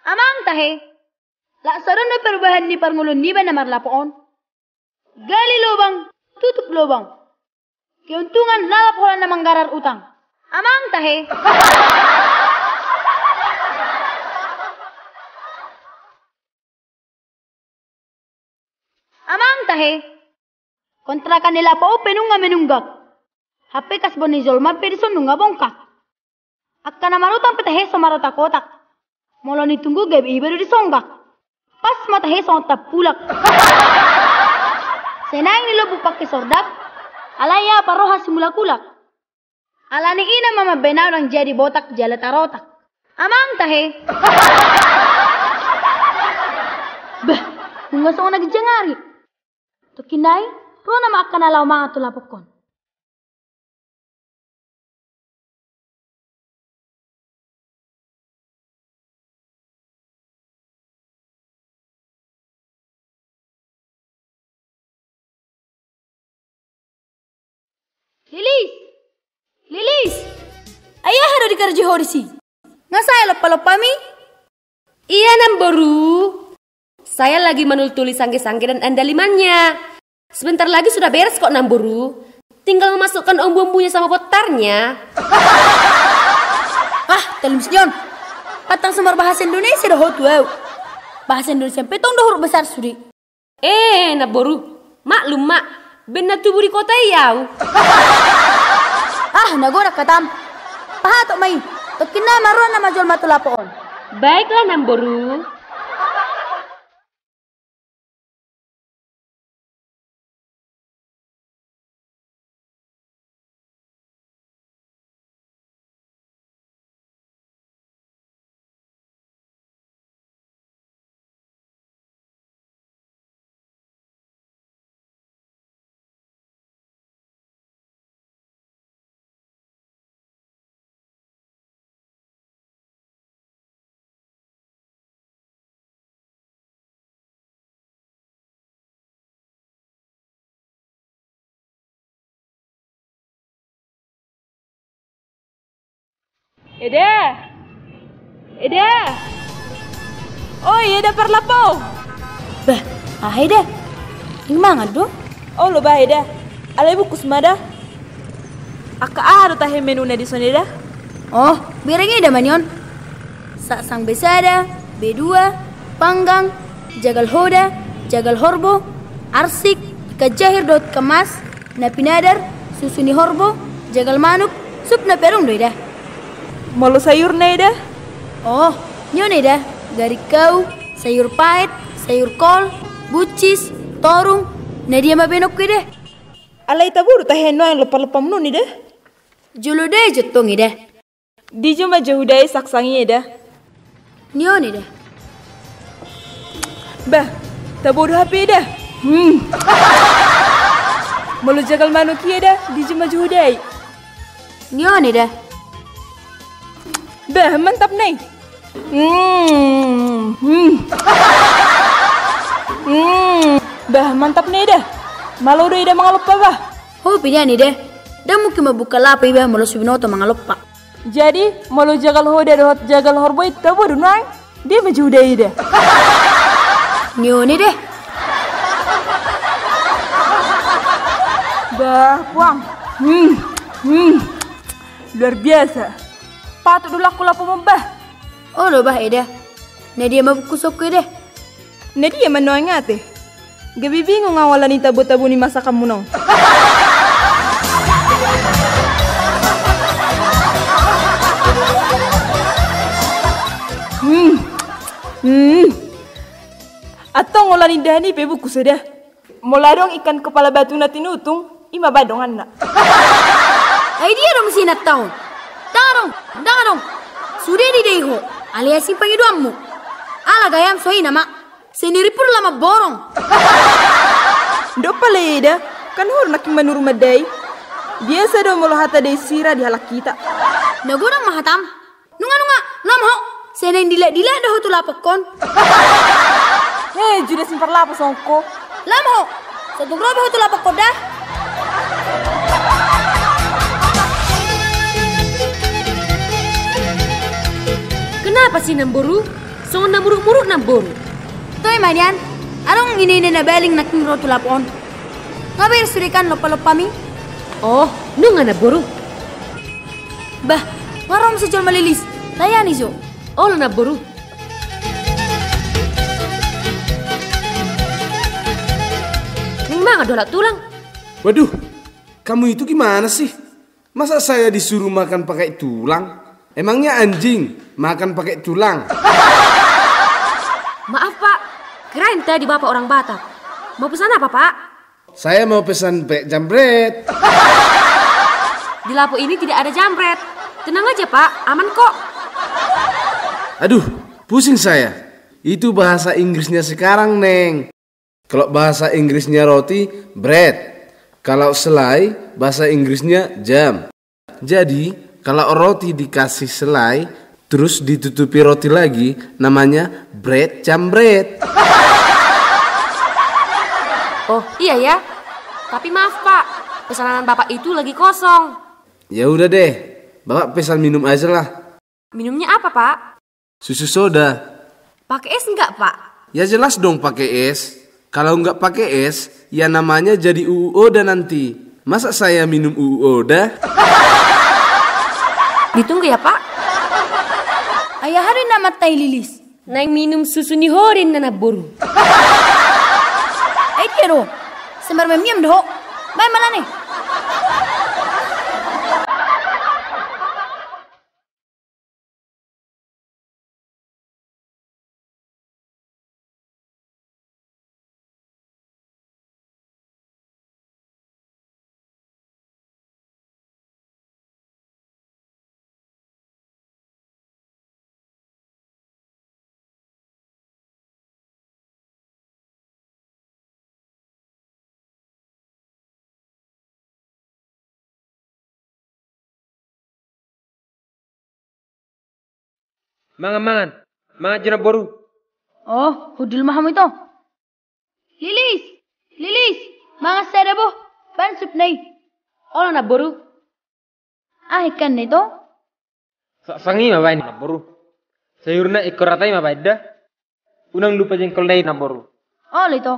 Amang tahe. Laksaran na perubahan ni Parngulun ni ba na marlapoon? Gali lubang, tutup lubang. Keuntungan lalaporan na manggarar utang. Amang tahe. Amang tahe. Kontrakan nila pa o penunga menunggak. Hape kas bonizol mapedison nunga bongkak. Akka na marutang petahe somarata kotak. Molo nitunggu gabi baru disonggak. Pas mata he song tapulak. Senang nilobuk pakai sordap. Alaya paroha simula kulak. Alani ina mama benaw nang jadi botak jala tarotak. Amang tahe. Bah, bunga song nagjangari. Tukinay, rona maakkan alaw mga tulapokon. Lilis! Ayah harus dikerja horisi. Nggak saya lepa-lepa mi? Iya Namboru. Saya lagi menul-tulis sangge-sangge dan andalimannya. Sebentar lagi sudah beres kok Namboru. Tinggal memasukkan umbu-umbunya sama potarnya. Talim senyon. Patang semar bahasa Indonesia dah hot wow. Bahasa Indonesia petong dah huruf besar suri. Namboru. Maklum mak. Benar tubuh di kota yau. Nagora katam. Pahatok mai. Tukina maruan na majol matulapoon. Baiklah Namboru. Eda. Oh, Eda parlapau. Bah, Eda. Ini mangat do? Oh, lo bah Eda. Alai bukus mada. Aka aro tahe menu na di soneda. Oh, birangnya ada manyon. Sang besada, B2, panggang, jagal hoda, jagal horbo, arsik, kajahir dot kemas, napinadar, susuni horbo, jagal manuk, sup na perung do Eda. Molo sayur na Eda. Oh, nyon Eda. Garikau, sayur pahit, sayur kol, bucis, torung, nadia mabenok Eda. Alai taburu tahe no yang lepa-lepa menu ni dah. Julu deh jotong Eda. Di juma jahudai saksangi Eda. Nyon Eda. Bah, taburu HP Eda. Molo jagal manuki Eda, di juma jahudai. Nyon Eda. Bah, mantap nih. Bah, mantap nih Eda. Malu udah Eda mangalupa bah. Oh, pilihan Eda. Dah mungkin mabuka lapa iba malu subinoto mangalupa. Jadi, malu jagal hoda dohot jagal horboy taburu nang. Dia menjudai Eda. Nyon Eda. Bah, puang. Luar biasa. Patut dulu aku lapu membah. Oh, lo bah Eda. Nadia mabuku sok Eda. Nadia manoangate. Gabi bingung awalan ni tabu-tabu ni masakan mo nong. Atong ngolan indah ni pebuku sudah. Moladong ikan kepala batu na tinutung, ima badong anak. Ay dia dong sinat tahu. Dangarong. Sudah di deho. Alias simpang iduammu. Ala gayam sohi nama. Sendiri pun lama borong. Dopa leda, kan hur nak menur madai. Biasa do molo hata dei sira di halak kita. Nagurang mahatam. Nunga lamho. Seneng dilek dah tu lapakon. Judah simpar lapo songko. Lamho. Satu grobe tu lapakon dah. Kenapa sih Namboru? So na muruk-muruk na boru. Toy manian, anong ini na beling nak rotu lapon? Ngabir surikan lopa-lopa mi? Oh, nunga na boru. Bah, ngarom sejol malilis. Layani so. Oh, na boru. Ning mga dolak tulang. Waduh, kamu itu gimana sih? Masa saya disuruh makan pakai tulang? Emangnya anjing makan pakai tulang? Maaf pak, kirain tadi bapak orang Batak. Mau pesan apa pak? Saya mau pesan pek jambret. Di lapo ini tidak ada jambret. Tenang aja pak, aman kok. Aduh, pusing saya. Itu bahasa Inggrisnya sekarang, Neng. Kalau bahasa Inggrisnya roti, bread. Kalau selai, bahasa Inggrisnya jam. Jadi, kalau roti dikasih selai, terus ditutupi roti lagi, namanya bread jambret. Oh iya ya, tapi maaf pak, pesanan bapak itu lagi kosong. Ya udah deh, Bapak pesan minum aja lah. Minumnya apa pak? Susu soda. Pakai es enggak pak? Ya jelas dong pakai es. Kalau nggak pakai es, ya namanya jadi UU Oda nanti. Masa saya minum UU Oda? Ditunggu ya pak. Ayah hari nama tai lilis. Neng minum susu nihorin nana boru. Ay kero. Sembar memiam doh. Bay mana nih? Mangan jenab boru. Oh, hudul maham itu. Lilis, mangas saya boh. Ban sup nai. Oh nana boru. Ah ikan itu. Sangi mabai nab boru. Sayurna ikor ratai mabai dah. Unang lupa jengkol nai nab boru. Oh itu.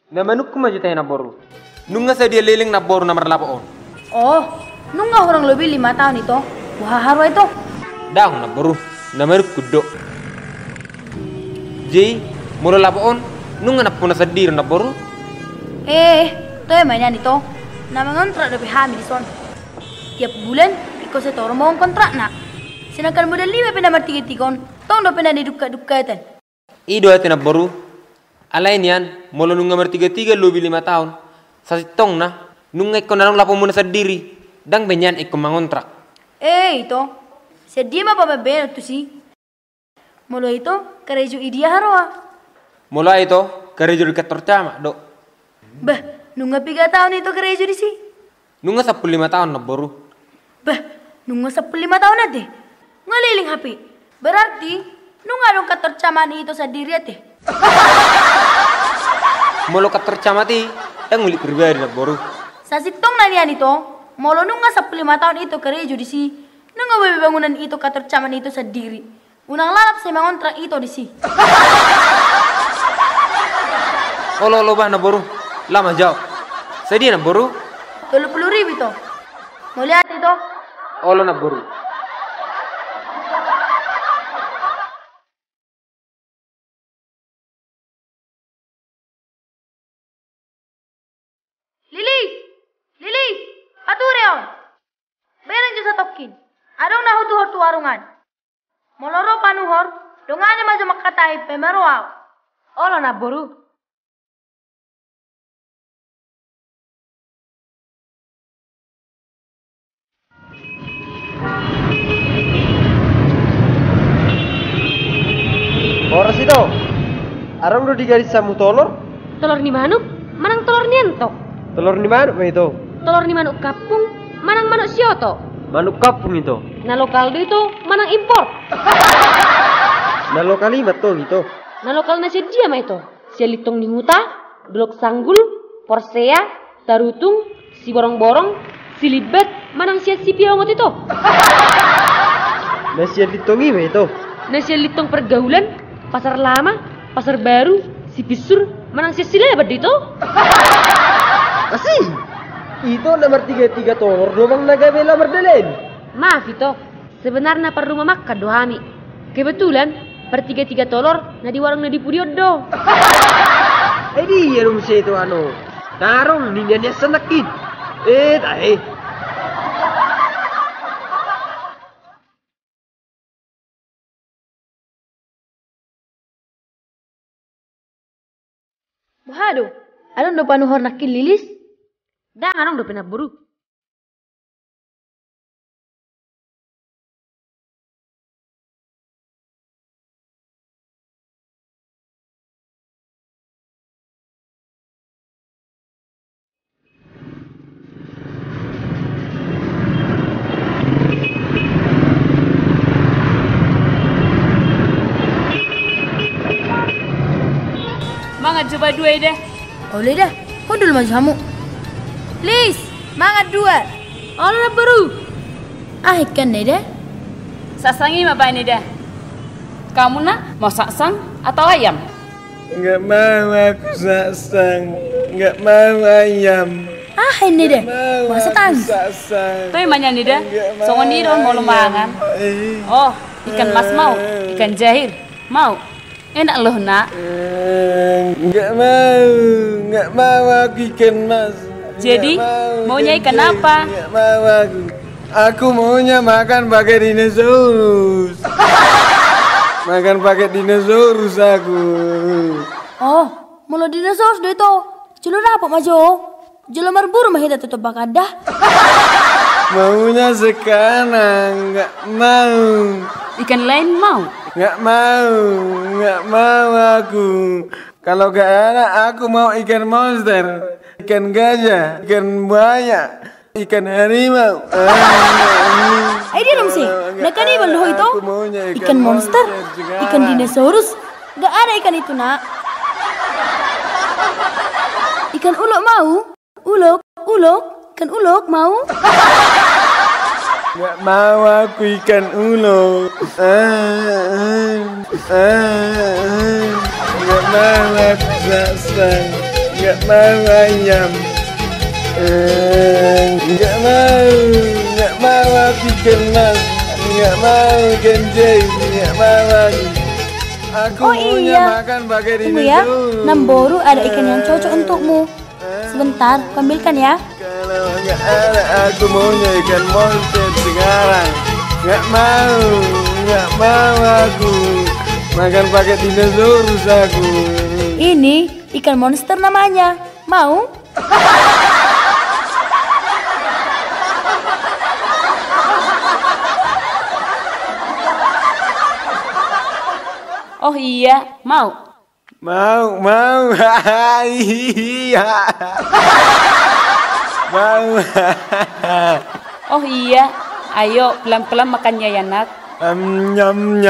Na manuk kuma juta nab boru. Nunga saya dia leleng nab boru namar lapo on. Oh, nunggu orang lebih 5 tahun itu. Wah haru itu. Dah nab boru. Na manuk kudo. Jei, mula lapo on. Nunga nab puna sadir nab boru. Tuh yang mainan itu. Nama kontrak lebih hamil son. Tiap bulan ikut setor mau kontrak nak. Sedangkan modal 5 penamar 3 tikon. Tong do pena diduka-dukatan. Ido ati nab boru. Alain yan, mula nunga mertiga-tiga lebih 5 tahun. Sasitong na, nunga ikon narong lapo muna sadiri. Dang benyan ikon mangontrak. Itu. Sedih mah papa benar tuh sih. Mulu itu kereju idia haroa. Mula itu, kerejo dekat tercama, dok. Bah, nunggu 3 tahun itu kereju di sih. Nunga 15 tahun nab boru. Bah, nunggu 15 tahun nanti. Ngeliling HP. Berarti nunggu dong ketercamaan itu sendiri teh. Molo ketercamati, yang milik pribadi nab boru. Sasitong nanian itu, molo nunggu 15 tahun itu kereju di sih. Nunggu bebe bangunan itu ketercamaan itu sendiri. Unang lalap saya mengontrak itu di sih. Olo bah nab boru, lama jauh. Sedih nab boru. 30.000 itu. Mau lihat itu? Olo nab boru. Lilis, Patureon. Bayar aja 1 Adong na hutuhor tu warungan. Moloro panuhor, dongane majo makatai pemeroaw. Olo na boru. Oras itu. Arang udah digaris samu tolor. Telur ni manuk, manang telur nientok. Telur ni mana itu? Telur ni manuk kapung, manang manuk sioto. Manuk kapung itu. Na lokal itu manang import. Nah lo kalimat tuh gitu. Na lokal na siya mah itu. Siya litong ni huta, blok sanggul, porsea, tarutung, si borong-borong, si libet, manang siya si piawangot itu. Nah siya ditongi mah itu. Na siya litong pergaulan, pasar lama, pasar baru, si bisur, manang siya sila itu. Asih. Itu nomor 33 tolor doang nagabe lamar dalen. Maaf itu, sebenarnya perlu memakan dohami. Kebetulan, per 33 tolor na di warung na di Puryodo. Dia dong siya itu ano. Tarong ninyannya senakin. Tae. Bahado, adong do panuhor nakil lilis. Dah anong do pinaburu. Mangat coba dua dah. Oleh dah, hodul maju hamu. Lis, mangat dua. Olo na baru. Ah ikan nih dah. Sasangi mah ini dah. Kamu nak mau saksang atau ayam? Nggak mau aku saksang, nggak mau ayam. Ah ini dah. Masa tang. Saksang. Tuh emangnya nih dah. Songon ini dong mau lumangan. Oh, ikan mas mau, ikan jahir mau. Enak loh nak. Nggak mau aku ikan mas. Jadi maunya ikan apa? Nggak mau aku. Aku maunya makan pakai dinosaurus. Makan pakai dinosaurus aku. Oh, mula dinosaurus do itu. Julur apa majo? Julur berburu mah hita tutup bakadah. Maunya sekarang, nggak mau. Ikan lain mau? Nggak mau aku. Kalau gak enak aku mau ikan monster, ikan gajah, ikan buaya, ikan harimau. Dia dong sih. Nak kan ibal doh itu? Ikan monster, ikan dinosaurus. Gak ada ikan itu nak. Ikan ulok mau? Ulok, ikan ulok mau? Nggak mau aku ikan ulok. Nggak mau aku saksang. Nggak mau ayam. Nggak mau aku ikan mas. Nggak mau ikan jahit. Nggak mau aku. Aku maunya makan pakai Tunggu ya, dinosaurus. Namboru ada ikan yang cocok untukmu. Sebentar, ambilkan ya. Kalau nggak ada aku maunya ikan monster sekarang. Nggak mau aku makan pakai dinosaurus aku. Ini ikan monster namanya. Mau? Oh iya, mau. Mau. Iya. Mau. Oh iya, ayo pelan-pelan makannya ya nak. Nyam,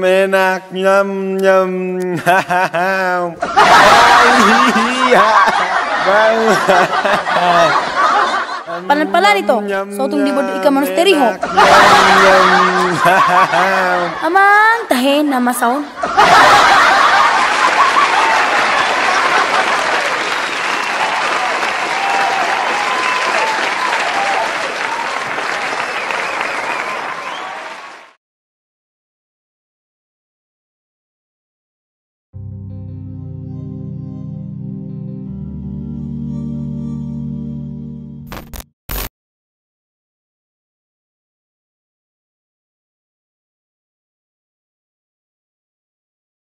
enak, nyam. Iya. Mau. Pelan-pelan itu. Sotung di bodoh ikan monster ho. Nyam. Amang tahe nama saun.